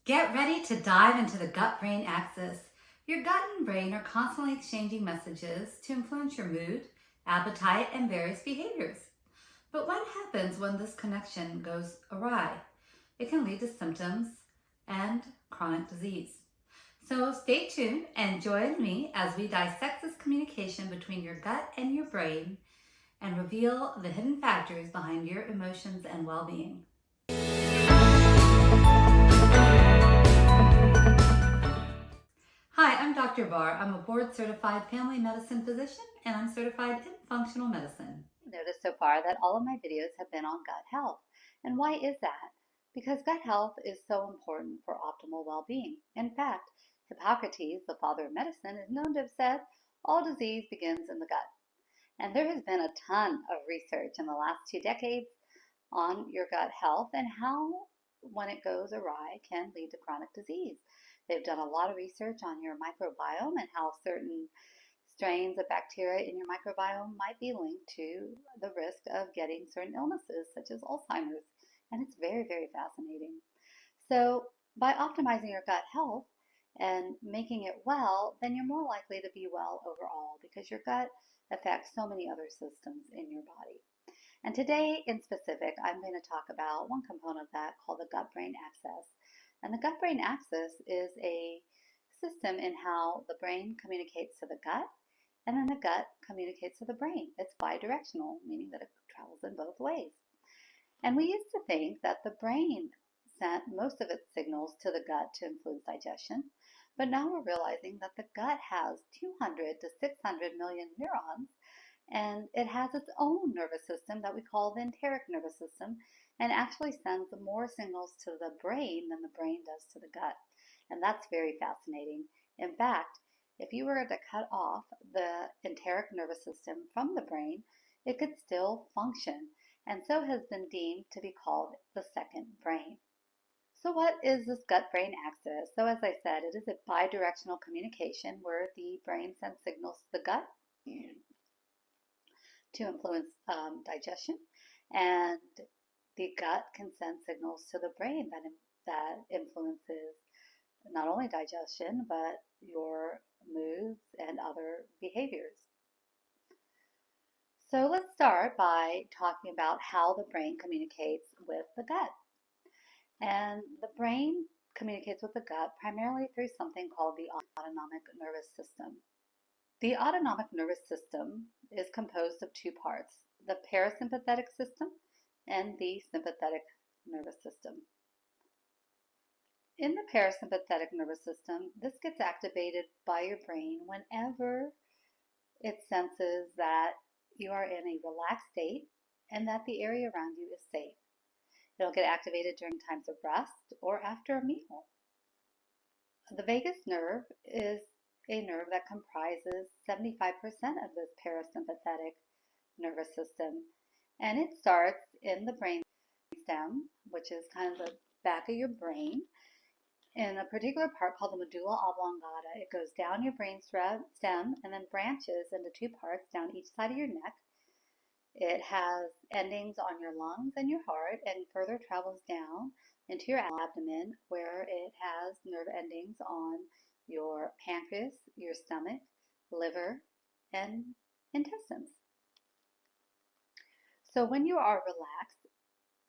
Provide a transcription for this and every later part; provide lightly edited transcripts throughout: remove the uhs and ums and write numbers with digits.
Get ready to dive into the gut-brain axis. Your gut and brain are constantly exchanging messages to influence your mood, appetite, and various behaviors. But what happens when this connection goes awry? It can lead to symptoms and chronic disease. So stay tuned and join me as we dissect this communication between your gut and your brain and reveal the hidden factors behind your emotions and well-being. Hi, I'm Dr. Barr. I'm a board-certified family medicine physician and I'm certified in functional medicine. Noticed so far that all of my videos have been on gut health. And why is that? Because gut health is so important for optimal well-being. In fact, Hippocrates, the father of medicine, is known to have said, all disease begins in the gut. And there has been a ton of research in the last 2 decades on your gut health and how, when it goes awry, can lead to chronic disease. They've done a lot of research on your microbiome and how certain strains of bacteria in your microbiome might be linked to the risk of getting certain illnesses such as Alzheimer's. And it's very, very fascinating. So by optimizing your gut health and making it well, then you're more likely to be well overall because your gut affects so many other systems in your body. And today in specific, I'm going to talk about one component of that called the gut-brain axis. And the gut-brain axis is a system in how the brain communicates to the gut, and then the gut communicates to the brain. It's bidirectional, meaning that it travels in both ways. And we used to think that the brain sent most of its signals to the gut to influence digestion, but now we're realizing that the gut has 200 to 600 million neurons, and it has its own nervous system that we call the enteric nervous system, and actually sends more signals to the brain than the brain does to the gut. And that's very fascinating. In fact, if you were to cut off the enteric nervous system from the brain, it could still function, and so has been deemed to be called the second brain. So what is this gut-brain axis? So as I said, it is a bidirectional communication where the brain sends signals to the gut to influence digestion, and the gut can send signals to the brain that influences not only digestion, but your moods and other behaviors. So let's start by talking about how the brain communicates with the gut. And the brain communicates with the gut primarily through something called the autonomic nervous system. The autonomic nervous system is composed of two parts, the parasympathetic system and the sympathetic nervous system. In the parasympathetic nervous system, this gets activated by your brain whenever it senses that you are in a relaxed state and that the area around you is safe. It'll get activated during times of rest or after a meal. The vagus nerve is a nerve that comprises 75% of this parasympathetic nervous system, and it starts in the brain stem, which is kind of the back of your brain, in a particular part called the medulla oblongata. It goes down your brain stem and then branches into two parts down each side of your neck. It has endings on your lungs and your heart and further travels down into your abdomen where it has nerve endings on your pancreas, your stomach, liver, and intestines. So when you are relaxed,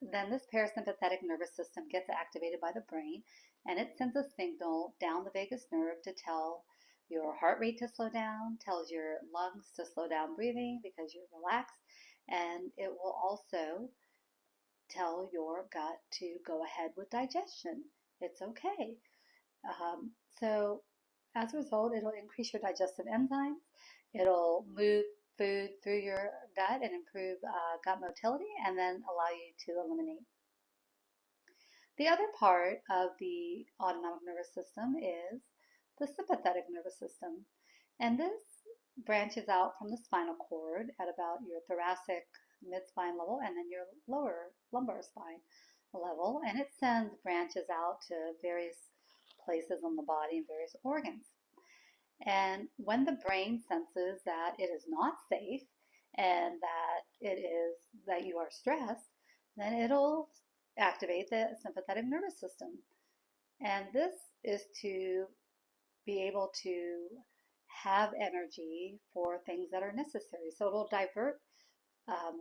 then this parasympathetic nervous system gets activated by the brain, and it sends a signal down the vagus nerve to tell your heart rate to slow down, tells your lungs to slow down breathing because you're relaxed, and it will also tell your gut to go ahead with digestion. It's okay. So as a result, it'll increase your digestive enzymes. It'll move food through your gut and improve gut motility, and then allow you to eliminate. The other part of the autonomic nervous system is the sympathetic nervous system, and this branches out from the spinal cord at about your thoracic mid-spine level and then your lower lumbar spine level, and it sends branches out to various places on the body and various organs. And when the brain senses that it is not safe and that you are stressed, then it'll activate the sympathetic nervous system. And this is to be able to have energy for things that are necessary. So it'll divert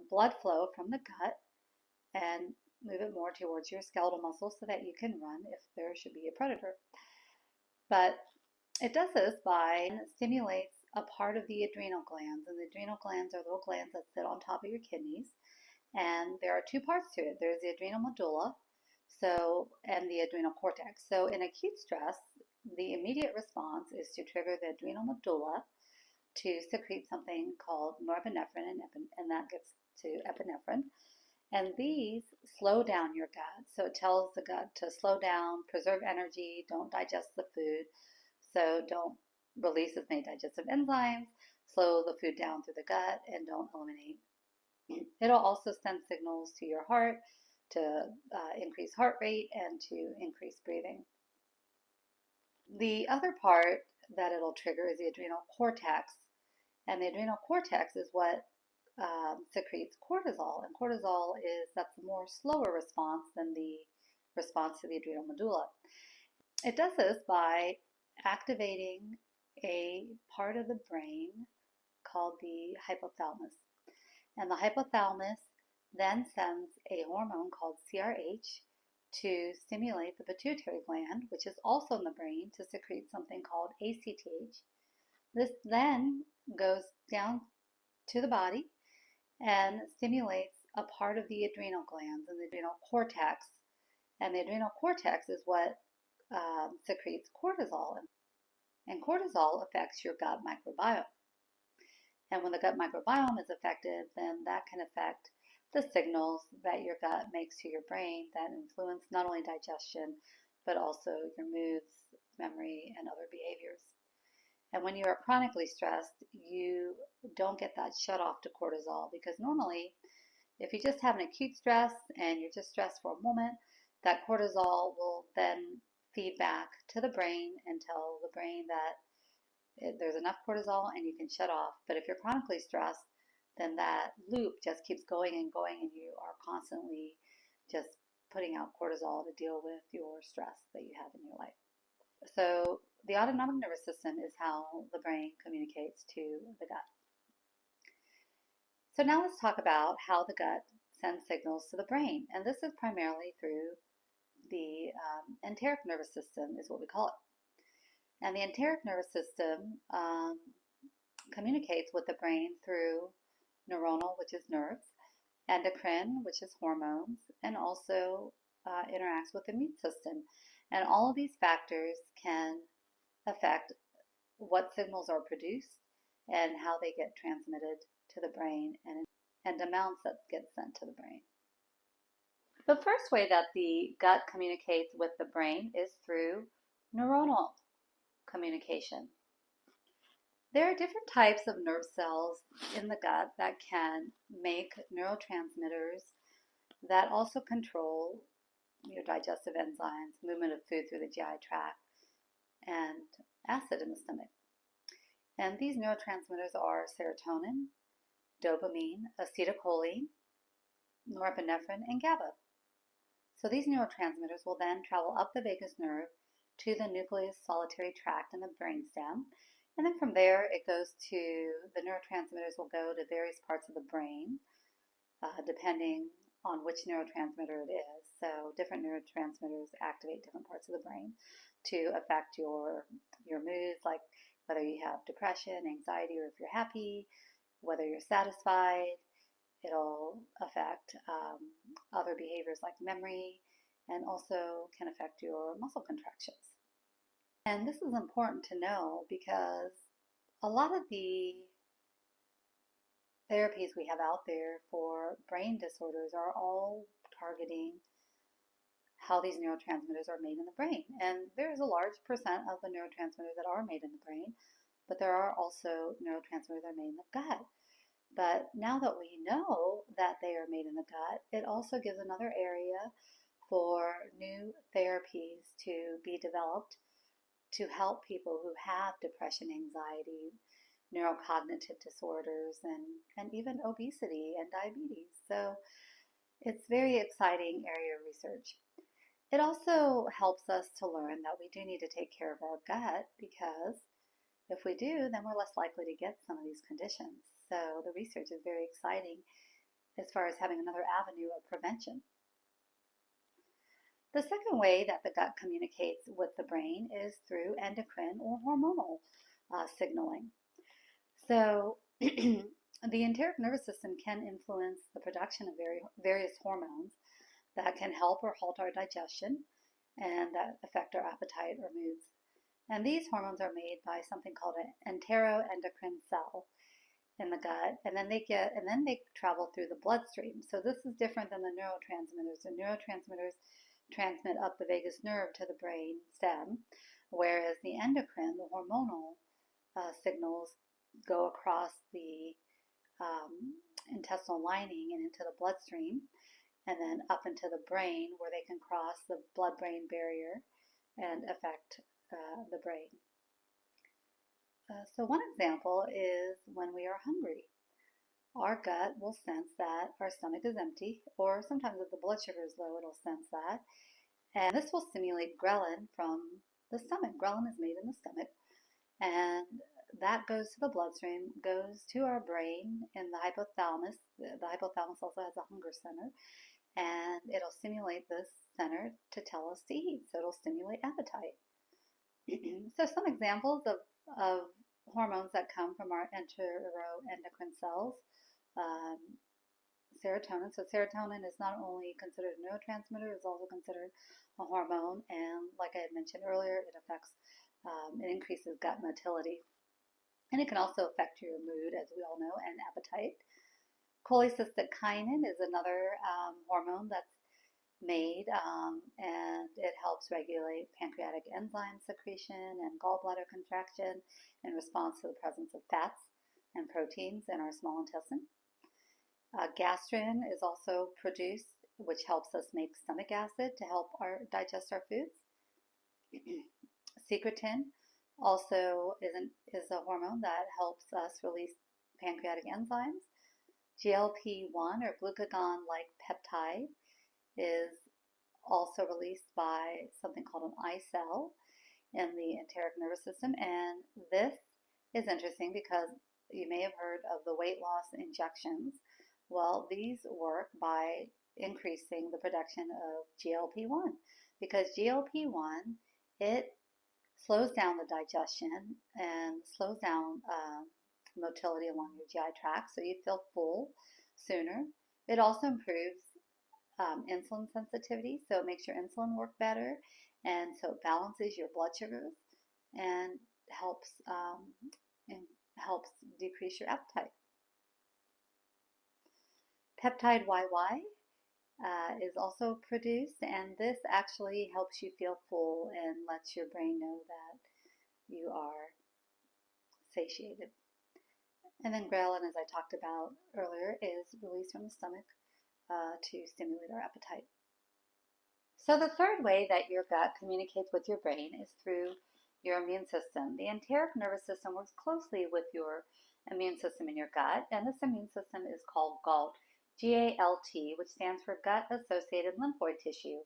blood flow from the gut and move it more towards your skeletal muscles so that you can run if there should be a predator. But it does this by stimulates a part of the adrenal glands, and the adrenal glands are little glands that sit on top of your kidneys. And there are two parts to it. There's the adrenal medulla, and the adrenal cortex. So in acute stress, the immediate response is to trigger the adrenal medulla to secrete something called norepinephrine, and that gets to epinephrine. And these slow down your gut. So it tells the gut to slow down, preserve energy, don't digest the food. So don't release as many digestive enzymes, slow the food down through the gut, and don't eliminate. It'll also send signals to your heart to increase heart rate and to increase breathing. The other part that it'll trigger is the adrenal cortex. And the adrenal cortex is what secretes cortisol. And that's a more slower response than the response to the adrenal medulla. It does this by activating a part of the brain called the hypothalamus. And the hypothalamus then sends a hormone called CRH to stimulate the pituitary gland, which is also in the brain, to secrete something called ACTH. This then goes down to the body and stimulates a part of the adrenal glands and the adrenal cortex. And the adrenal cortex is what secretes cortisol. And cortisol affects your gut microbiome. And when the gut microbiome is affected, then that can affect the signals that your gut makes to your brain that influence not only digestion, but also your moods, memory, and other behaviors. And when you are chronically stressed, you don't get that shut off to cortisol, because normally, if you just have an acute stress and you're just stressed for a moment, that cortisol will then feed back to the brain and tell the brain that there's enough cortisol and you can shut off. But if you're chronically stressed, then that loop just keeps going and going, and you are constantly just putting out cortisol to deal with your stress that you have in your life. So the autonomic nervous system is how the brain communicates to the gut. So now let's talk about how the gut sends signals to the brain. And this is primarily through the enteric nervous system, is what we call it. And the enteric nervous system communicates with the brain through neuronal, which is nerves, endocrine, which is hormones, and also interacts with the immune system. And all of these factors can affect what signals are produced and how they get transmitted to the brain and amounts that get sent to the brain. The first way that the gut communicates with the brain is through neuronal communication. There are different types of nerve cells in the gut that can make neurotransmitters that also control your digestive enzymes, movement of food through the GI tract, and acid in the stomach. And these neurotransmitters are serotonin, dopamine, acetylcholine, norepinephrine, and GABA. So these neurotransmitters will then travel up the vagus nerve to the nucleus solitary tract in the brainstem. And then from there, it goes to, the neurotransmitters will go to various parts of the brain, depending on which neurotransmitter it is. So different neurotransmitters activate different parts of the brain to affect your moods, like whether you have depression, anxiety, or if you're happy, whether you're satisfied. It'll affect other behaviors like memory, and also can affect your muscle contractions. And this is important to know because a lot of the therapies we have out there for brain disorders are all targeting how these neurotransmitters are made in the brain. And there's a large percent of the neurotransmitters that are made in the brain, but there are also neurotransmitters that are made in the gut. But now that we know that they are made in the gut, it also gives another area for new therapies to be developed to help people who have depression, anxiety, neurocognitive disorders, and even obesity and diabetes. So it's a very exciting area of research. It also helps us to learn that we do need to take care of our gut, because if we do, then we're less likely to get some of these conditions. So the research is very exciting as far as having another avenue of prevention. The second way that the gut communicates with the brain is through endocrine or hormonal signaling. So the enteric nervous system can influence the production of various hormones that can help or halt our digestion and that affect our appetite or moods. And these hormones are made by something called an enteroendocrine cell in the gut, and then they travel through the bloodstream. So this is different than the neurotransmitters. The neurotransmitters transmit up the vagus nerve to the brain stem, whereas the endocrine, the hormonal signals, go across the intestinal lining and into the bloodstream, and then up into the brain, where they can cross the blood-brain barrier and affect the brain. So one example is when we are hungry. Our gut will sense that our stomach is empty, or sometimes if the blood sugar is low, it'll sense that. And this will stimulate ghrelin from the stomach. Ghrelin is made in the stomach, and that goes to the bloodstream, goes to our brain in the hypothalamus. The hypothalamus also has a hunger center, and it'll stimulate this center to tell us to eat. So it'll stimulate appetite. So some examples of hormones that come from our enteroendocrine cells. Serotonin. So serotonin is not only considered a neurotransmitter, it's also considered a hormone. And like I had mentioned earlier, it increases gut motility. And it can also affect your mood, as we all know, and appetite. Cholecystokinin is another hormone that's made, and it helps regulate pancreatic enzyme secretion and gallbladder contraction in response to the presence of fats and proteins in our small intestine. Gastrin is also produced, which helps us make stomach acid to help digest our foods. Secretin also is a hormone that helps us release pancreatic enzymes. GLP-1, or glucagon-like peptide, is also released by something called an eye cell in the enteric nervous system. And this is interesting because you may have heard of the weight loss injections. Well, these work by increasing the production of GLP-1, because GLP-1, it slows down the digestion and slows down motility along your GI tract, so you feel full sooner. It also improves insulin sensitivity, so it makes your insulin work better, and so it balances your blood sugars and helps decrease your appetite. Peptide YY is also produced, and this actually helps you feel full and lets your brain know that you are satiated. And then ghrelin, as I talked about earlier, is released from the stomach to stimulate our appetite. So the third way that your gut communicates with your brain is through your immune system. The enteric nervous system works closely with your immune system in your gut, and this immune system is called GALT, G-A-L-T, which stands for gut-associated lymphoid tissue.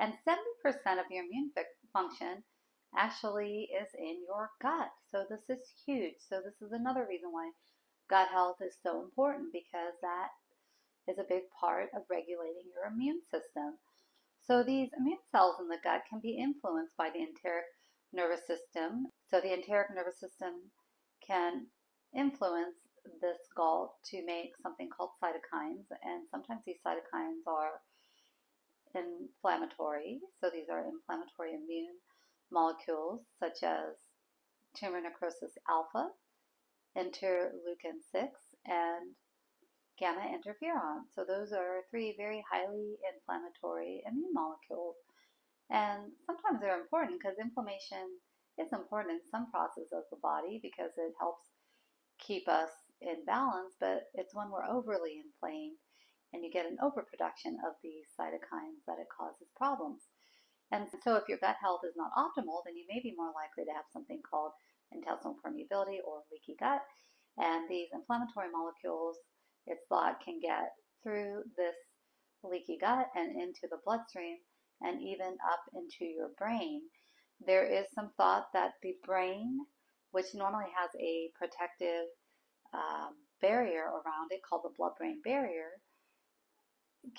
And 70% of your immune function actually is in your gut. So this is huge. So this is another reason why gut health is so important, because that is a big part of regulating your immune system. So these immune cells in the gut can be influenced by the enteric nervous system. So the enteric nervous system can influence this GALT to make something called cytokines, and sometimes these cytokines are inflammatory. So these are inflammatory immune molecules such as tumor necrosis alpha, interleukin 6, and gamma interferon. So those are three very highly inflammatory immune molecules. And sometimes they're important because inflammation is important in some processes of the body because it helps keep us in balance, but it's when we're overly inflamed and you get an overproduction of these cytokines that it causes problems. And so if your gut health is not optimal, then you may be more likely to have something called intestinal permeability or leaky gut. And these inflammatory molecules, it's thought, can get through this leaky gut and into the bloodstream and even up into your brain. There is some thought that the brain, which normally has a protective barrier around it called the blood-brain barrier,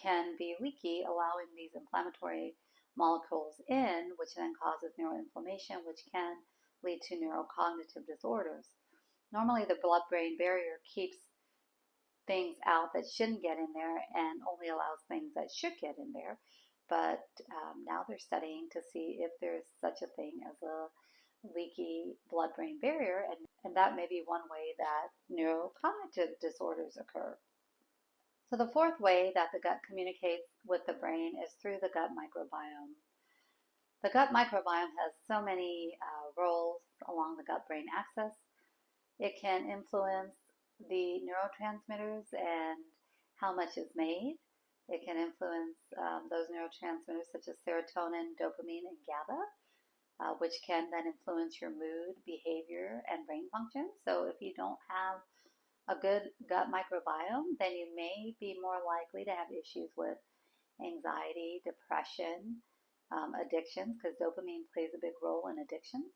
can be leaky, allowing these inflammatory molecules in, which then causes neuroinflammation, which can lead to neurocognitive disorders. Normally, the blood-brain barrier keeps things out that shouldn't get in there and only allows things that should get in there. But now they're studying to see if there's such a thing as a leaky blood-brain barrier, and that may be one way that neurocognitive disorders occur. So the fourth way that the gut communicates with the brain is through the gut microbiome. The gut microbiome has so many roles along the gut-brain axis. It can influence the neurotransmitters and how much is made. It can influence those neurotransmitters such as serotonin, dopamine, and GABA, which can then influence your mood, behavior, and brain function. So if you don't have a good gut microbiome, then you may be more likely to have issues with anxiety, depression, addictions, because dopamine plays a big role in addictions,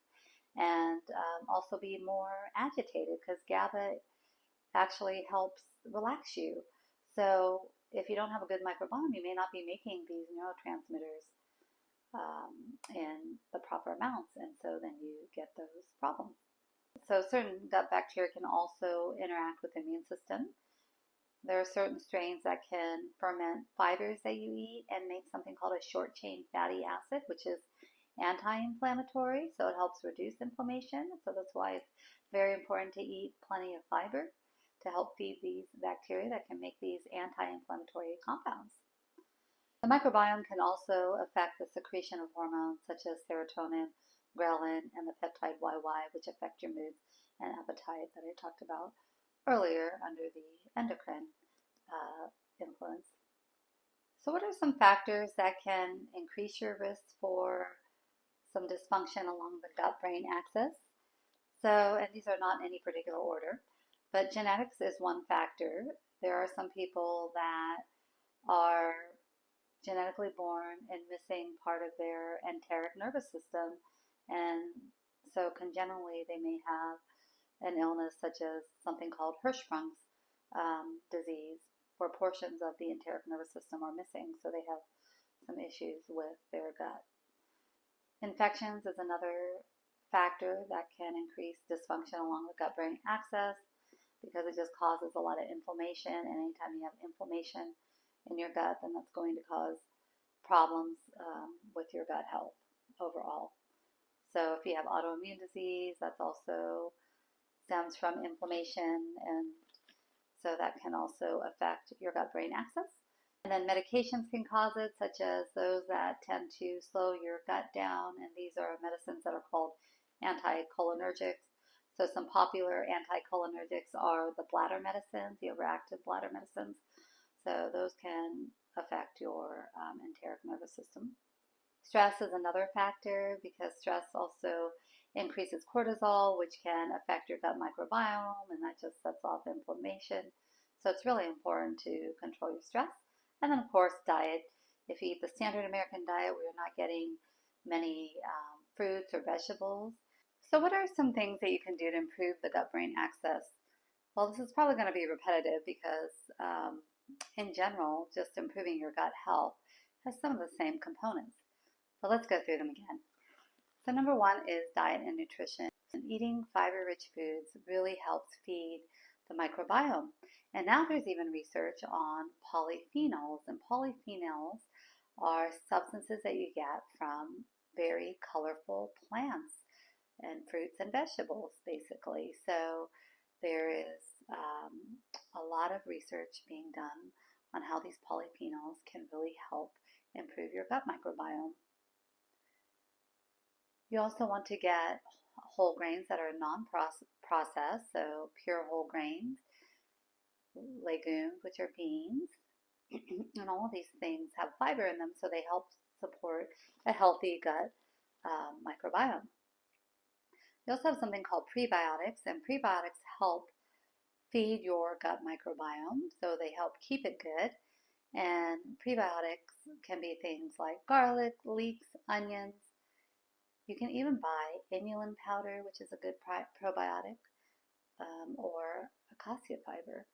and also be more agitated because GABA actually helps relax you. So if you don't have a good microbiome, you may not be making these neurotransmitters in the proper amounts, and so then you get those problems. So certain gut bacteria can also interact with the immune system. There are certain strains that can ferment fibers that you eat and make something called a short-chain fatty acid, which is anti-inflammatory, so it helps reduce inflammation. So that's why it's very important to eat plenty of fiber to help feed these bacteria that can make these anti-inflammatory compounds. The microbiome can also affect the secretion of hormones such as serotonin, ghrelin, and the peptide YY, which affect your mood and appetite that I talked about earlier under the endocrine influence. So what are some factors that can increase your risk for some dysfunction along the gut-brain axis? So, and these are not in any particular order, but genetics is one factor. There are some people that are genetically born and missing part of their enteric nervous system, and so congenitally they may have an illness such as something called Hirschsprung's disease, where portions of the enteric nervous system are missing, so they have some issues with their gut. Infections is another factor that can increase dysfunction along the gut-brain axis because it just causes a lot of inflammation, and anytime you have inflammation in your gut, then that's going to cause problems with your gut health overall. So if you have autoimmune disease, that's also stems from inflammation, and so that can also affect your gut-brain axis. And then medications can cause it, such as those that tend to slow your gut down, and these are medicines that are called anticholinergics. So some popular anticholinergics are the bladder medicines, the overactive bladder medicines. So those can affect your enteric nervous system. Stress is another factor because stress also increases cortisol, which can affect your gut microbiome, and that just sets off inflammation. So it's really important to control your stress. And then, of course, diet. If you eat the standard American diet, we're not getting many fruits or vegetables. So what are some things that you can do to improve the gut-brain axis? Well, this is probably going to be repetitive because in general, just improving your gut health has some of the same components. But let's go through them again. So number one is diet and nutrition. And eating fiber-rich foods really helps feed the microbiome. And now there's even research on polyphenols, and polyphenols are substances that you get from very colorful plants and fruits and vegetables, basically. So there is a lot of research being done on how these polyphenols can really help improve your gut microbiome. You also want to get whole grains that are non-processed, so pure whole grains, legumes, which are beans, and all of these things have fiber in them, so they help support a healthy gut microbiome. You also have something called prebiotics, and prebiotics help feed your gut microbiome, so they help keep it good. And prebiotics can be things like garlic, leeks, onions. You can even buy inulin powder, which is a good probiotic, or acacia fiber.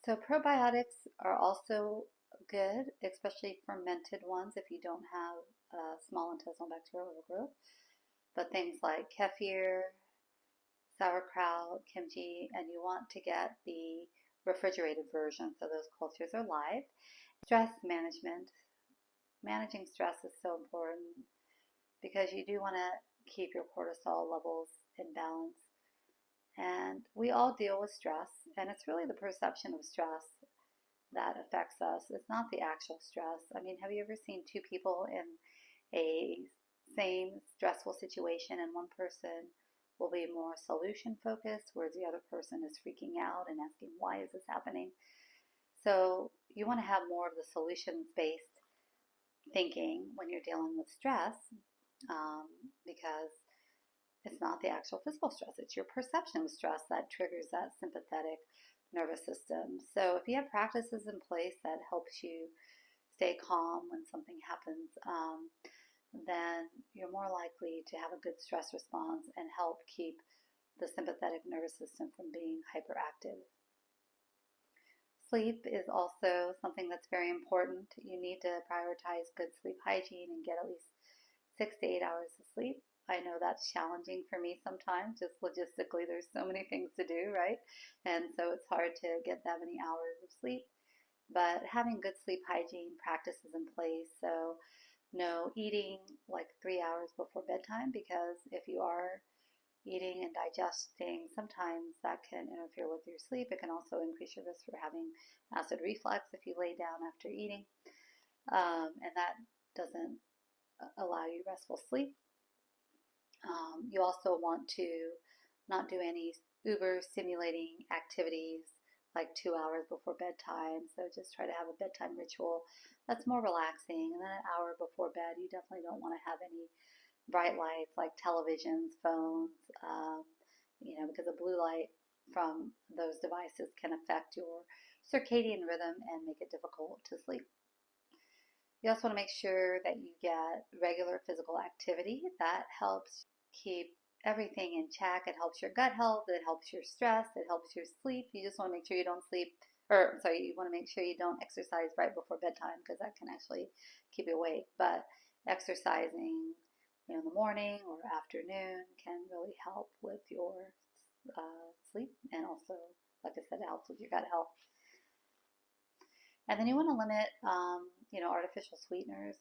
So probiotics are also good, especially fermented ones if you don't have small intestinal bacterial overgrowth. But things like kefir, sauerkraut, kimchi, and you want to get the refrigerated version, so those cultures are live. Stress management. Managing stress is so important because you do want to keep your cortisol levels in balance. And we all deal with stress, and it's really the perception of stress that affects us. It's not the actual stress. I mean, have you ever seen two people in a same stressful situation, and one person will be more solution focused, whereas the other person is freaking out and asking, why is this happening? So you want to have more of the solutions-based thinking when you're dealing with stress, because it's not the actual physical stress, it's your perception of stress that triggers that sympathetic nervous system. So if you have practices in place that helps you stay calm when something happens, then you're more likely to have a good stress response and help keep the sympathetic nervous system from being hyperactive. Sleep is also something that's very important. You need to prioritize good sleep hygiene and get at least 6 to 8 hours of sleep. I know that's challenging for me sometimes, just logistically, there's so many things to do, right? And so it's hard to get that many hours of sleep. But having good sleep hygiene practices in place, so no eating like 3 hours before bedtime, because if you are eating and digesting, sometimes that can interfere with your sleep. It can also increase your risk for having acid reflux if you lay down after eating, and that doesn't allow you restful sleep. You also want to not do any uber stimulating activities like 2 hours before bedtime. So just try to have a bedtime ritual that's more relaxing. And then an hour before bed, you definitely don't want to have any bright lights like televisions, phones, because the blue light from those devices can affect your circadian rhythm and make it difficult to sleep. You also want to make sure that you get regular physical activity. That helps keep everything in check. It helps your gut health. It helps your stress. It helps your sleep. You just want to make sure you don't you want to make sure you don't exercise right before bedtime, because that can actually keep you awake. But exercising in the morning or afternoon can really help with your sleep, and also, like I said, it helps with your gut health. And then you want to limit, artificial sweeteners.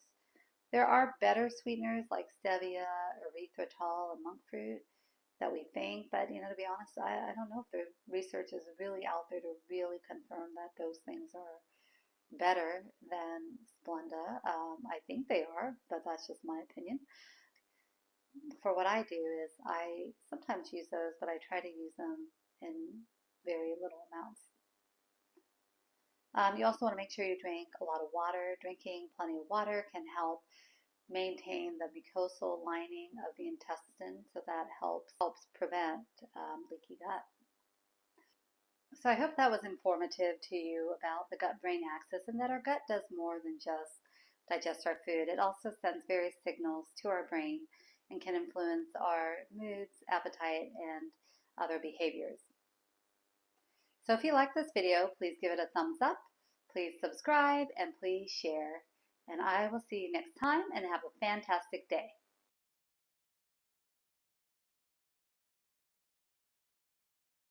There are better sweeteners like stevia, erythritol, and monk fruit that we think, but to be honest, I don't know if the research is really out there to really confirm that those things are better than Splenda. I think they are, but that's just my opinion. For what I do is I sometimes use those, but I try to use them in very little amounts. You also want to make sure you drink a lot of water. Drinking plenty of water can help maintain the mucosal lining of the intestine, so that helps prevent leaky gut. So I hope that was informative to you about the gut-brain axis, and that our gut does more than just digest our food. It also sends various signals to our brain and can influence our moods, appetite, and other behaviors. So if you like this video, please give it a thumbs up, please subscribe, and please share. And I will see you next time, and have a fantastic day.